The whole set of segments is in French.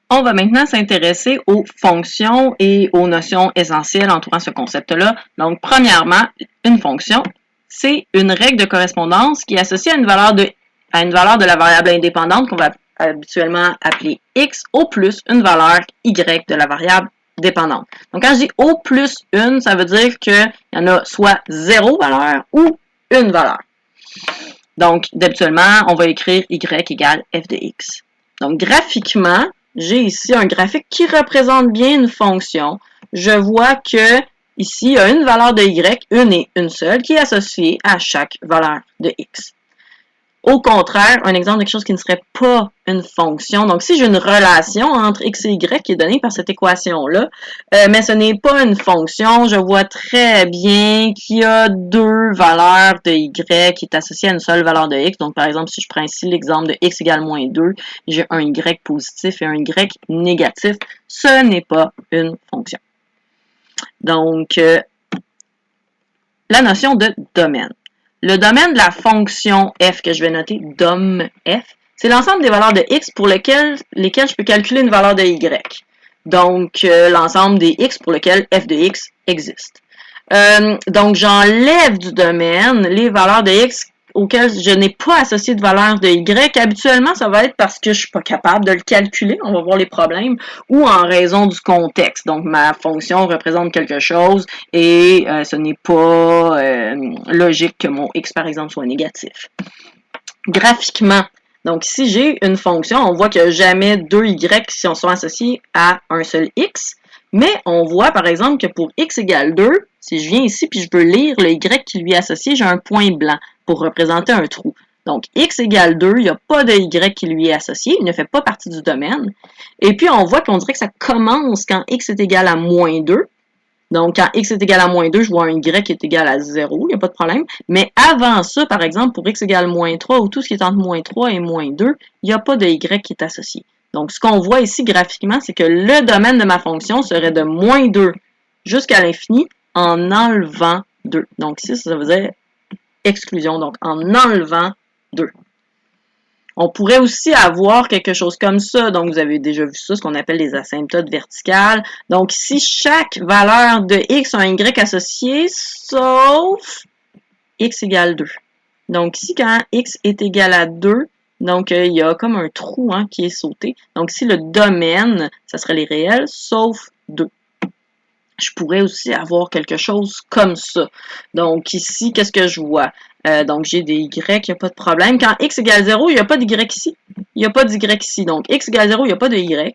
On va maintenant s'intéresser aux fonctions et aux notions essentielles entourant ce concept-là. Donc, premièrement, une fonction, c'est une règle de correspondance qui est associée à une valeur de la variable indépendante qu'on va habituellement appeler x au plus une valeur y de la variable dépendante. Donc, quand je dis au plus une, ça veut dire qu'il y en a soit 0 valeur ou une valeur. Donc, d'habituellement, on va écrire y égale f de x. Donc, graphiquement, j'ai ici un graphique qui représente bien une fonction. Je vois que ici, il y a une valeur de y, une et une seule, qui est associée à chaque valeur de x. Au contraire, un exemple de quelque chose qui ne serait pas une fonction. Donc, si j'ai une relation entre x et y qui est donnée par cette équation-là, mais ce n'est pas une fonction, je vois très bien qu'il y a deux valeurs de y qui est associée à une seule valeur de x. Donc, par exemple, si je prends ici l'exemple de x égale moins 2, j'ai un y positif et un y négatif. Ce n'est pas une fonction. Donc, la notion de domaine. Le domaine de la fonction f que je vais noter, dom f, c'est l'ensemble des valeurs de x pour lesquelles je peux calculer une valeur de y. Donc, l'ensemble des x pour lesquels f de x existe. Donc, j'enlève du domaine les valeurs de x auxquelles je n'ai pas associé de valeur de y. Habituellement, ça va être parce que je ne suis pas capable de le calculer, on va voir les problèmes, ou en raison du contexte. Donc, ma fonction représente quelque chose et ce n'est pas logique que mon x, par exemple, soit négatif. Graphiquement, donc si j'ai une fonction, on voit qu'il n'y a jamais deux y qui sont associés à un seul x, mais on voit par exemple que pour x égale 2, si je viens ici puis je veux lire le y qui lui est associé, j'ai un point blanc pour représenter un trou. Donc x égale 2, il n'y a pas de y qui lui est associé, il ne fait pas partie du domaine. Et puis on voit qu'on dirait que ça commence quand x est égal à moins 2. Donc, quand x est égal à moins 2, je vois un y qui est égal à 0, il n'y a pas de problème. Mais avant ça, par exemple, pour x égale moins 3, ou tout ce qui est entre moins 3 et moins 2, il n'y a pas de y qui est associé. Donc, ce qu'on voit ici graphiquement, c'est que le domaine de ma fonction serait de moins 2 jusqu'à l'infini en enlevant 2. Donc, ici, ça veut dire exclusion, donc en enlevant 2. On pourrait aussi avoir quelque chose comme ça. Donc, vous avez déjà vu ça, ce qu'on appelle les asymptotes verticales. Donc, ici, chaque valeur de x a un y associé, sauf x égale 2. Donc, ici, quand x est égal à 2, donc il y a comme un trou qui est sauté. Donc, ici, le domaine, ça serait les réels, sauf 2. Je pourrais aussi avoir quelque chose comme ça. Donc, ici, qu'est-ce que je vois? Donc, j'ai des y, il n'y a pas de problème. Quand x égale 0, il n'y a pas d'y ici. Il n'y a pas d'y ici. Donc, x égale 0, il n'y a pas de y.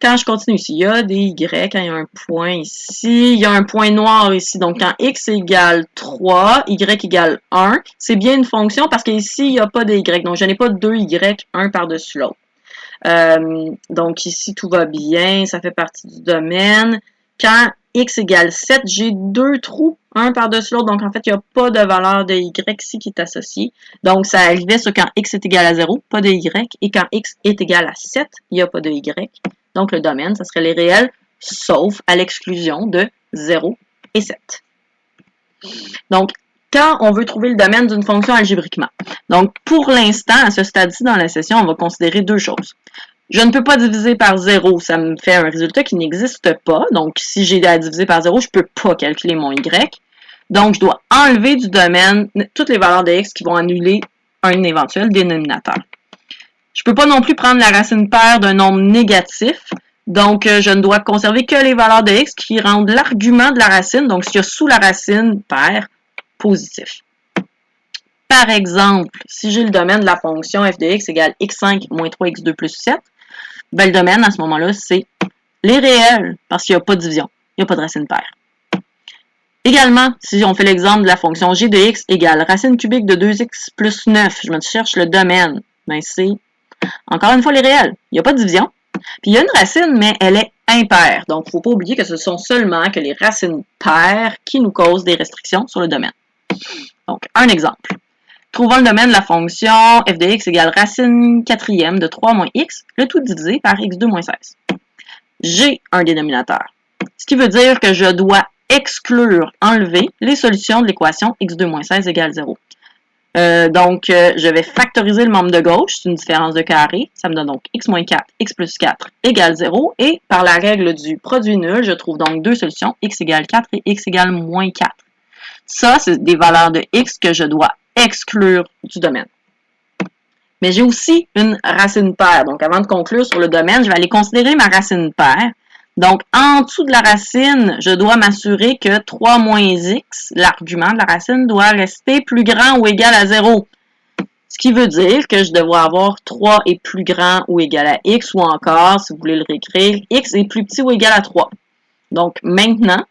Quand je continue ici, il y a des y, quand il y a un point ici, il y a un point noir ici. Donc, quand x égale 3, y égale 1, c'est bien une fonction parce qu'ici, il n'y a pas de y. Donc, je n'ai pas deux y, un par-dessus l'autre. Donc, ici, tout va bien. Ça fait partie du domaine. Quand x égale 7, j'ai deux trous, un par-dessus l'autre. Donc, en fait, il n'y a pas de valeur de y ici qui est associée. Donc, ça arrivait sur quand x est égal à 0, pas de y. Et quand x est égal à 7, il n'y a pas de y. Donc, le domaine, ça serait les réels, sauf à l'exclusion de 0 et 7. Donc, quand on veut trouver le domaine d'une fonction algébriquement. Donc, pour l'instant, à ce stade-ci dans la session, on va considérer deux choses. Je ne peux pas diviser par 0, ça me fait un résultat qui n'existe pas. Donc, si j'ai à diviser par 0, je ne peux pas calculer mon y. Donc, je dois enlever du domaine toutes les valeurs de x qui vont annuler un éventuel dénominateur. Je ne peux pas non plus prendre la racine paire d'un nombre négatif. Donc, je ne dois conserver que les valeurs de x qui rendent l'argument de la racine, donc ce qu'il y a sous la racine paire, positif. Par exemple, si j'ai le domaine de la fonction f de x égale x5 moins 3x2 plus 7, ben, le domaine, à ce moment-là, c'est les réels, parce qu'il n'y a pas de division, il n'y a pas de racine paire. Également, si on fait l'exemple de la fonction g de x égale racine cubique de 2x plus 9, je me cherche le domaine, ben c'est, encore une fois, les réels. Il n'y a pas de division. Puis il y a une racine, mais elle est impaire. Donc, il ne faut pas oublier que ce sont seulement que les racines paires qui nous causent des restrictions sur le domaine. Donc, un exemple. Trouvons le domaine de la fonction f de x égale racine quatrième de 3 moins x, le tout divisé par x2 moins 16. J'ai un dénominateur. Ce qui veut dire que je dois exclure, enlever les solutions de l'équation x2 moins 16 égale 0. Je vais factoriser le membre de gauche, c'est une différence de carré. Ça me donne donc x moins 4, x plus 4 égale 0. Et par la règle du produit nul, je trouve donc deux solutions, x égale 4 et x égale moins 4. Ça, c'est des valeurs de x que je dois exclure du domaine. Mais j'ai aussi une racine paire. Donc, avant de conclure sur le domaine, je vais aller considérer ma racine paire. Donc, en dessous de la racine, je dois m'assurer que 3 moins x, l'argument de la racine, doit rester plus grand ou égal à 0. Ce qui veut dire que je devrais avoir 3 est plus grand ou égal à x, ou encore, si vous voulez le réécrire, x est plus petit ou égal à 3. Donc, maintenant,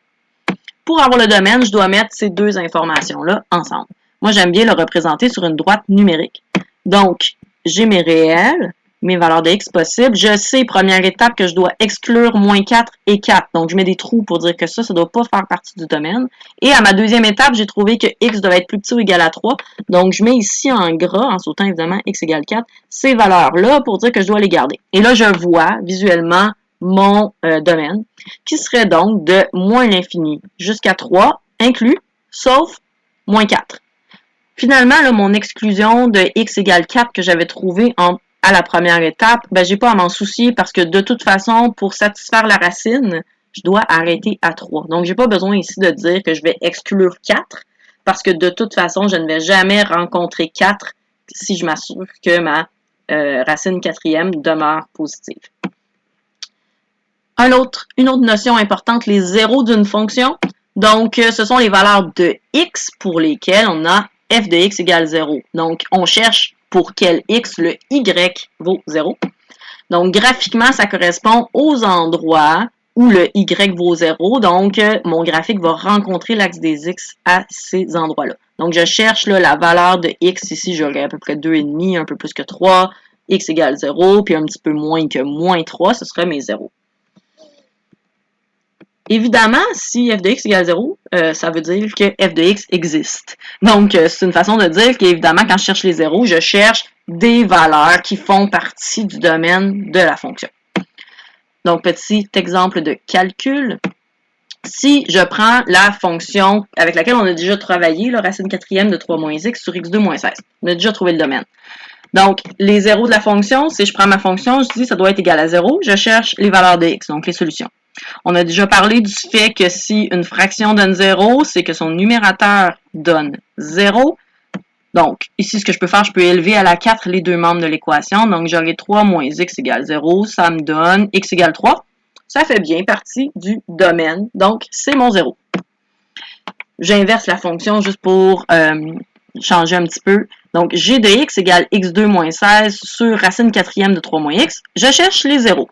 pour avoir le domaine, je dois mettre ces deux informations-là ensemble. Moi, j'aime bien le représenter sur une droite numérique. Donc, j'ai mes réels, mes valeurs de x possibles. Je sais, première étape, que je dois exclure moins 4 et 4. Donc, je mets des trous pour dire que ça ne doit pas faire partie du domaine. Et à ma deuxième étape, j'ai trouvé que x doit être plus petit ou égal à 3. Donc, je mets ici en gras, en sautant évidemment x égale 4, ces valeurs-là pour dire que je dois les garder. Et là, je vois visuellement mon domaine, qui serait donc de moins l'infini jusqu'à 3, inclus, sauf moins 4. Finalement, là, mon exclusion de x égale 4 que j'avais trouvé à la première étape, ben, j'ai pas à m'en soucier parce que de toute façon, pour satisfaire la racine, je dois arrêter à 3. Donc, j'ai pas besoin ici de dire que je vais exclure 4 parce que de toute façon, je ne vais jamais rencontrer 4 si je m'assure que ma racine quatrième demeure positive. Une autre notion importante, les zéros d'une fonction. Donc, ce sont les valeurs de x pour lesquelles on a f de x égale 0. Donc, on cherche pour quel x le y vaut 0. Donc, graphiquement, ça correspond aux endroits où le y vaut 0. Donc, mon graphique va rencontrer l'axe des x à ces endroits-là. Donc, je cherche là, la valeur de x. Ici, j'aurai à peu près 2,5, un peu plus que 3. X égale 0, puis un petit peu moins que moins 3, ce serait mes 0. Évidemment, si f de x égale 0, ça veut dire que f de x existe. Donc, c'est une façon de dire qu'évidemment, quand je cherche les zéros, je cherche des valeurs qui font partie du domaine de la fonction. Donc, petit exemple de calcul. Si je prends la fonction avec laquelle on a déjà travaillé, la racine quatrième de 3 moins x sur x2 moins 16. On a déjà trouvé le domaine. Donc, les zéros de la fonction, si je prends ma fonction, je dis ça doit être égal à 0, je cherche les valeurs de x, donc les solutions. On a déjà parlé du fait que si une fraction donne 0, c'est que son numérateur donne 0. Donc, ici, ce que je peux faire, je peux élever à la 4 les deux membres de l'équation. Donc, j'aurai 3 moins x égale 0. Ça me donne x égale 3. Ça fait bien partie du domaine. Donc, c'est mon 0. J'inverse la fonction juste pour changer un petit peu. Donc, g de x égale x2 moins 16 sur racine quatrième de 3 moins x. Je cherche les 0.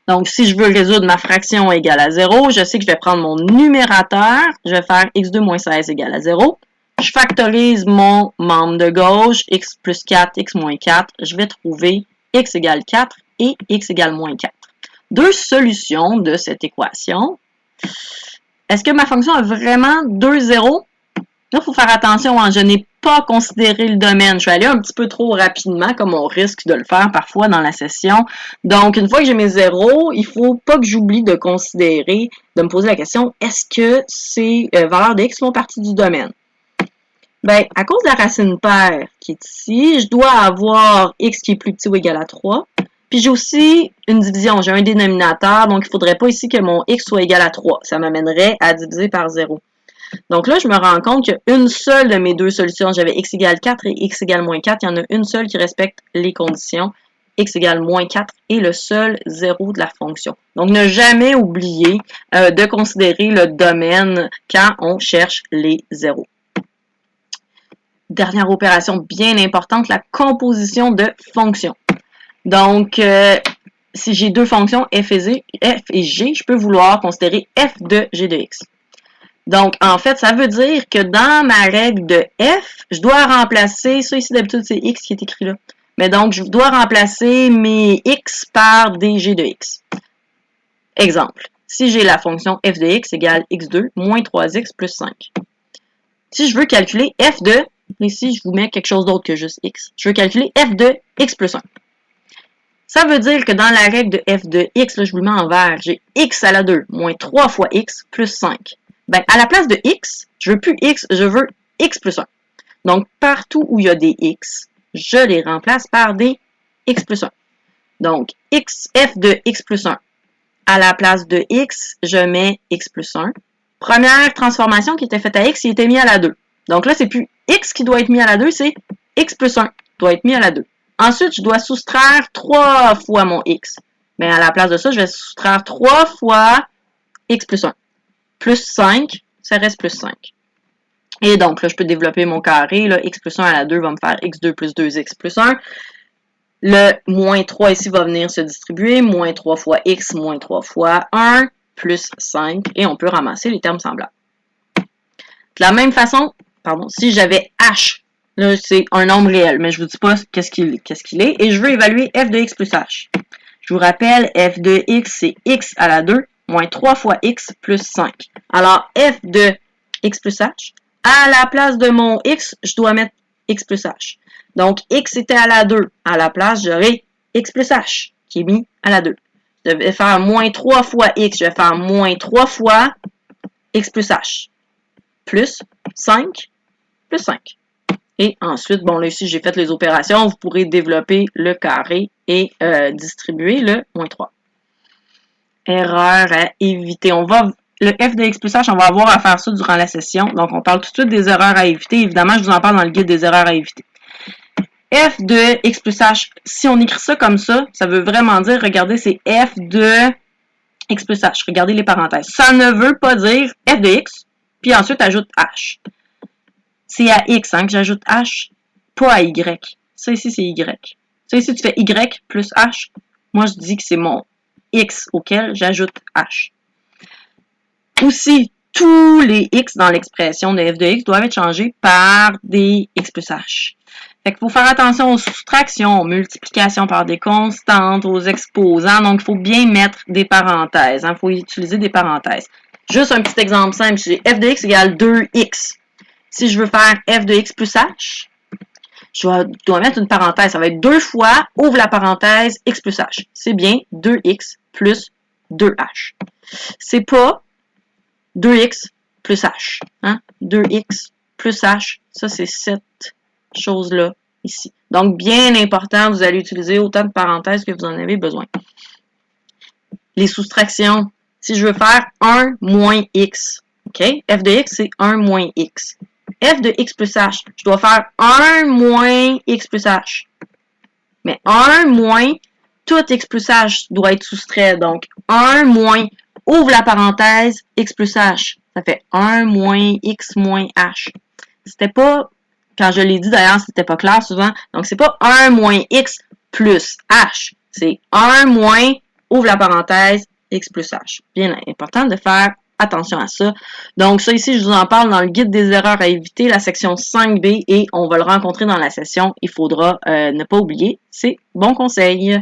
Donc, si je veux résoudre ma fraction égale à 0, je sais que je vais prendre mon numérateur. Je vais faire x2 moins 16 égale à 0. Je factorise mon membre de gauche, x plus 4, x moins 4. Je vais trouver x égale 4 et x égale moins 4. Deux solutions de cette équation. Est-ce que ma fonction a vraiment deux zéros? Là, il faut faire attention, hein, je n'ai pas considéré le domaine. Je suis allée un petit peu trop rapidement, comme on risque de le faire parfois dans la session. Donc, une fois que j'ai mes zéros, il ne faut pas que j'oublie de considérer, de me poser la question, est-ce que ces valeurs de x font partie du domaine? Bien, à cause de la racine paire qui est ici, je dois avoir x qui est plus petit ou égal à 3. Puis j'ai aussi une division, j'ai un dénominateur, donc il ne faudrait pas ici que mon x soit égal à 3. Ça m'amènerait à diviser par 0. Donc là, je me rends compte qu'une seule de mes deux solutions, j'avais x égale 4 et x égale moins 4, il y en a une seule qui respecte les conditions. X égale moins 4 est le seul zéro de la fonction. Donc, ne jamais oublier de considérer le domaine quand on cherche les zéros. Dernière opération bien importante, la composition de fonctions. Donc, si j'ai deux fonctions, f et g, je peux vouloir considérer f de g de x. Donc, en fait, ça veut dire que dans ma règle de f, je dois remplacer, ça ici d'habitude c'est x qui est écrit là, mais donc je dois remplacer mes x par dg de x. Exemple, si j'ai la fonction f de x égale x2 moins 3x plus 5. Si je veux calculer f de, ici je vous mets quelque chose d'autre que juste x, je veux calculer f de x plus 1. Ça veut dire que dans la règle de f de x, là, je vous le mets en vert, j'ai x à la 2 moins 3 fois x plus 5. Ben, à la place de x, je veux plus x, je veux x plus 1. Donc, partout où il y a des x, je les remplace par des x plus 1. Donc, f de x plus 1. À la place de x, je mets x plus 1. Première transformation qui était faite à x, il était mis à la 2. Donc là, c'est plus x qui doit être mis à la 2, c'est x plus 1 doit être mis à la 2. Ensuite, je dois soustraire 3 fois mon x. Mais à la place de ça, je vais soustraire 3 fois x plus 1. Plus 5, ça reste plus 5. Et donc, là, je peux développer mon carré. Là, x plus 1 à la 2 va me faire x2 plus 2x plus 1. Le moins 3 ici va venir se distribuer. Moins 3 fois x, moins 3 fois 1, plus 5. Et on peut ramasser les termes semblables. De la même façon, si j'avais h, là, c'est un nombre réel, mais je ne vous dis pas qu'est-ce qu'il est. Et je veux évaluer f de x plus h. Je vous rappelle, f de x, c'est x à la 2, moins 3 fois x plus 5. Alors, f de x plus h, à la place de mon x, je dois mettre x plus h. Donc, x était à la 2. À la place, j'aurai x plus h, qui est mis à la 2. Je vais faire moins 3 fois x, je vais faire moins 3 fois x plus h. Plus 5, plus 5. Et ensuite, bon, là, ici, j'ai fait les opérations. Vous pourrez développer le carré et distribuer le moins 3. Erreur à éviter. Le f de x plus h, on va avoir à faire ça durant la session. Donc, on parle tout de suite des erreurs à éviter. Évidemment, je vous en parle dans le guide des erreurs à éviter. F de x plus h, si on écrit ça comme ça, ça veut vraiment dire, regardez, c'est f de x plus h. Regardez les parenthèses. Ça ne veut pas dire f de x, puis ensuite, ajoute h. C'est à x que j'ajoute h, pas à y. Ça ici, c'est y. Ça ici, tu fais y plus h. Moi, je dis que c'est mon x auquel j'ajoute h. Aussi, tous les x dans l'expression de f de x doivent être changés par des x plus h. Fait qu'il faut faire attention aux soustractions, aux multiplications par des constantes, aux exposants. Donc, il faut bien mettre des parenthèses. Il faut utiliser des parenthèses. Juste un petit exemple simple. J'ai f de x égale 2x. Si je veux faire f de x plus h, je dois mettre une parenthèse. Ça va être 2 fois, ouvre la parenthèse, x plus h. C'est bien 2x plus 2h. C'est pas 2x plus h. Hein? 2x plus h, ça c'est cette chose-là ici. Donc, bien important, vous allez utiliser autant de parenthèses que vous en avez besoin. Les soustractions. Si je veux faire 1 moins x, OK? F de x, c'est 1 moins x. F de x plus h, je dois faire 1 moins x plus h. Mais 1 moins, tout x plus h doit être soustrait. Donc, 1 moins, ouvre la parenthèse, x plus h. Ça fait 1 moins x moins h. C'était pas, quand je l'ai dit d'ailleurs, c'était pas clair souvent. Donc, c'est pas 1 moins x plus h. C'est 1 moins, ouvre la parenthèse, x plus h. Bien important de faire attention à ça. Donc, ça ici, je vous en parle dans le guide des erreurs à éviter, la section 5B, et on va le rencontrer dans la session. Il faudra ne pas oublier. C'est bon conseil.